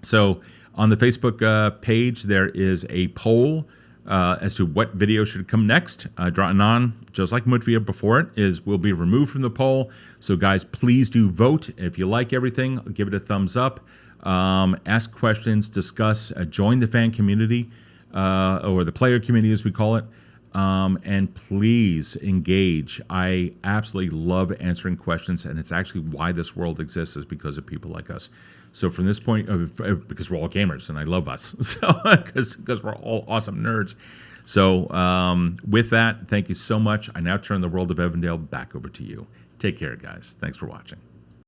So on the Facebook page, there is a poll as to what video should come next. Dra'anan, just like Mutvia before it, will be removed from the poll. So guys, please do vote. If you like everything, give it a thumbs up. Ask questions, discuss, join the fan community, or the player community as we call it. And please engage. I absolutely love answering questions, and it's actually why this world exists, is because of people like us. So from this point, because we're all gamers, and I love us, so because we're all awesome nerds. So with that, thank you so much. I now turn the world of Evindale back over to you. Take care, guys. Thanks for watching.